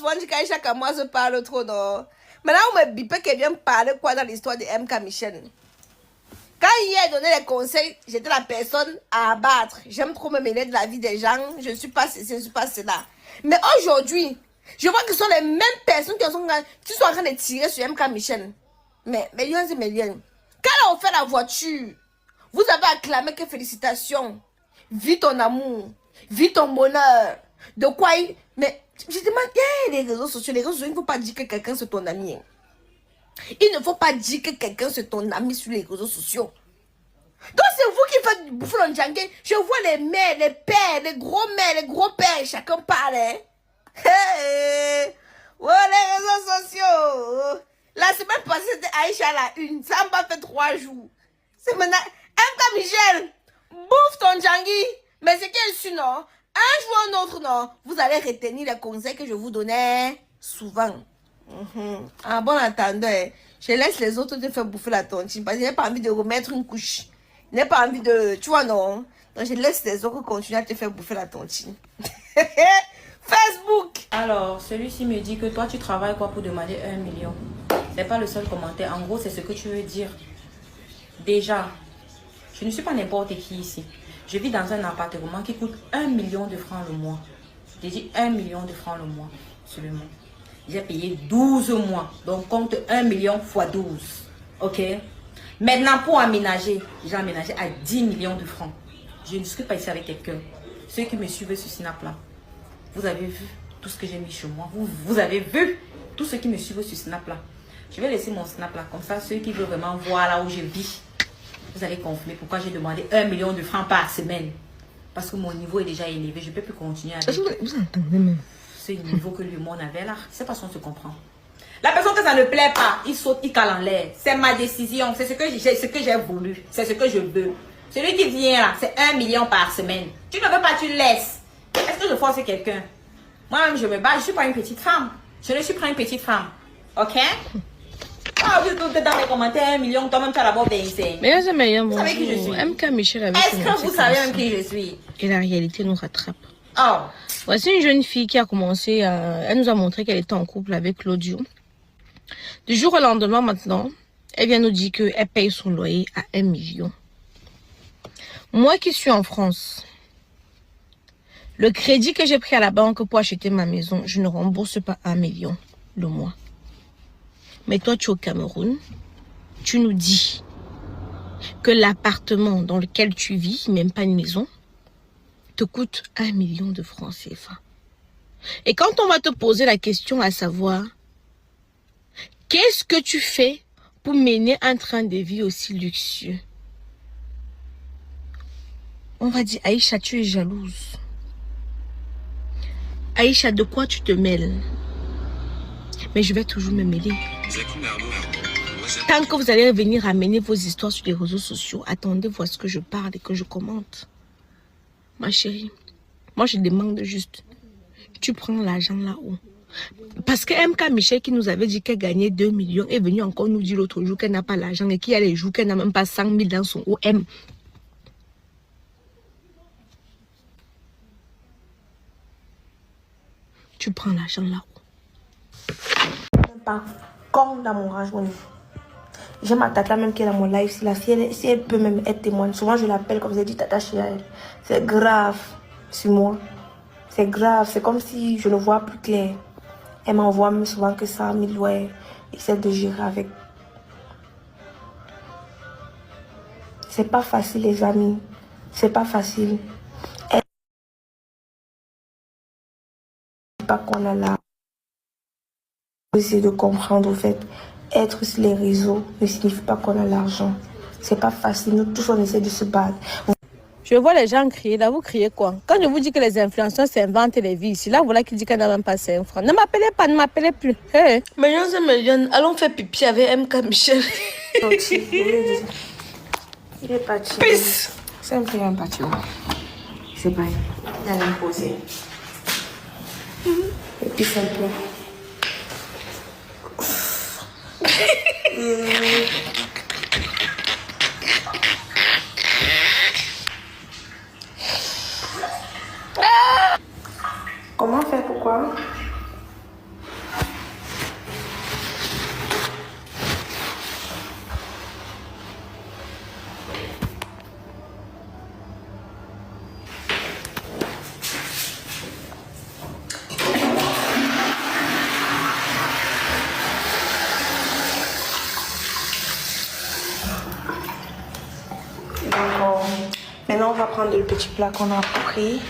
souvent dit qu'Aïcha Kamoise parle trop, non? Maintenant, on me bipait qu'elle vient parler quoi dans l'histoire de MK Michel. Quand il a donné les conseils, j'étais la personne à abattre. J'aime trop me mêler de la vie des gens. Je ne suis pas ceci, je ne suis pas cela. Mais aujourd'hui, je vois que ce sont les mêmes personnes qui sont en train de tirer sur MK Michel. Mais liens et mes liens. Quand on fait la voiture, vous avez acclamé que félicitations. Vis ton amour. Vis ton bonheur. De quoi il... Mais je demande, les réseaux sociaux, il ne faut pas dire que quelqu'un c'est ton ami. Il ne faut pas dire que quelqu'un c'est ton ami sur les réseaux sociaux. Donc c'est vous qui faites bouffer le djangue. Je vois les mères, les pères, les gros-pères, chacun parle. Hein? Hey, oh, les réseaux sociaux. La semaine passée, c'était Aïcha à la une. Ça m'a fait 3 jours. C'est maintenant. MK Michel, bouffe ton djangui. Mais c'est qu'il est sûr, non? Un jour ou un autre, non? Vous allez retenir les conseils que je vous donnais souvent. En bon entendeur, je laisse les autres te faire bouffer la tontine parce que je n'ai pas envie de remettre une couche. Je n'ai pas envie de... Tu vois, non? Donc, je laisse les autres continuer à te faire bouffer la tontine. Facebook. Alors, celui-ci me dit que toi, tu travailles quoi pour demander 1 million? C'est pas le seul commentaire. En gros, c'est ce que tu veux dire. Déjà, je ne suis pas n'importe qui ici. Je vis dans un appartement qui coûte 1 million de francs le mois. J'ai dit 1 million de francs le mois seulement. J'ai payé 12 mois. Donc, compte 1 million fois 12. Ok? Maintenant, pour aménager, j'ai aménagé à 10 millions de francs. Je ne suis pas ici avec quelqu'un. Ceux qui me suivent sur Snap là, vous avez vu tout ce que j'ai mis chez moi. Vous avez vu tout ce qui me suivent sur Snap là. Je vais laisser mon Snap là. Comme ça, ceux qui veulent vraiment voir là où je vis, vous allez confirmer pourquoi j'ai demandé 1 million de francs par semaine. Parce que mon niveau est déjà élevé. Je ne peux plus continuer avec vous entendez même ce niveau que le monde avait là. C'est pas si on se comprend. La personne que ça ne plaît pas, il saute, il cale en l'air. C'est ma décision. C'est ce que j'ai voulu. C'est ce que je veux. Celui qui vient là, c'est 1 million par semaine. Tu ne veux pas, tu laisses. Est-ce que je force quelqu'un? Moi-même, je me bats. Je ne suis pas une petite femme. Je ne suis pas une petite femme. Ok? Ah, vous êtes dans les commentaires 1 million. Toi-même, tu as d'abord 25. Mais c'est meilleur. Vous savez qui je suis? MK Michel avec Est-ce que vous savez même qui je suis? Et la réalité nous rattrape. Oh. Voici une jeune fille qui a commencé elle nous a montré qu'elle était en couple avec Claudio. Du jour au lendemain maintenant, elle vient nous dire qu'elle paye son loyer à 1 million. Moi qui suis en France, le crédit que j'ai pris à la banque pour acheter ma maison, je ne rembourse pas 1 million le mois. Mais toi, tu es au Cameroun, tu nous dis que l'appartement dans lequel tu vis, même pas une maison, te coûte 1 million de francs CFA. Et quand on va te poser la question à savoir, qu'est-ce que tu fais pour mener un train de vie aussi luxueux? On va dire, Aïcha, tu es jalouse. Aïcha, de quoi tu te mêles? Mais je vais toujours me mêler. Tant que vous allez venir amener vos histoires sur les réseaux sociaux, attendez-vous à ce que je parle et que je commente. Ma chérie, moi je demande juste, tu prends l'argent là-haut. Parce que MK Michel qui nous avait dit qu'elle gagnait 2 millions est venu encore nous dire l'autre jour qu'elle n'a pas l'argent et qu'il y a les jours qu'elle n'a même pas 100 000 dans son OM. Tu prends l'argent là-haut. Pas comme dans mon rangement. J'ai ma tata même qui est dans mon live. Si la fille, si elle peut même être témoin. Souvent je l'appelle comme j'ai dit tata chez elle. C'est grave sur moi. C'est grave. C'est comme si je ne vois plus clair. Elle m'envoie même souvent que 100 000 ouais. Essaie de gérer avec. C'est pas facile les amis. C'est pas facile. Elle... Pas qu'on a là. Essayer de comprendre au fait. Être sur les réseaux ne signifie pas qu'on a l'argent. C'est pas facile. Nous tous on essaie de se battre. Je vois les gens crier, là vous criez quoi? Quand je vous dis que les influenceurs s'inventent les vies ici, là voilà qui dit qu'elle n'a même pas 5 francs. Ne m'appelez pas, ne m'appelez plus. Hey. Millions et millions, allons faire pipi avec MK Michel. Il est parti. Peace. C'est un peu un parti. C'est pas. Il allait me poser. Et puis c'est un peu. Comment faire? Pourquoi? Donc, maintenant, on va prendre le petit plat qu'on a pris.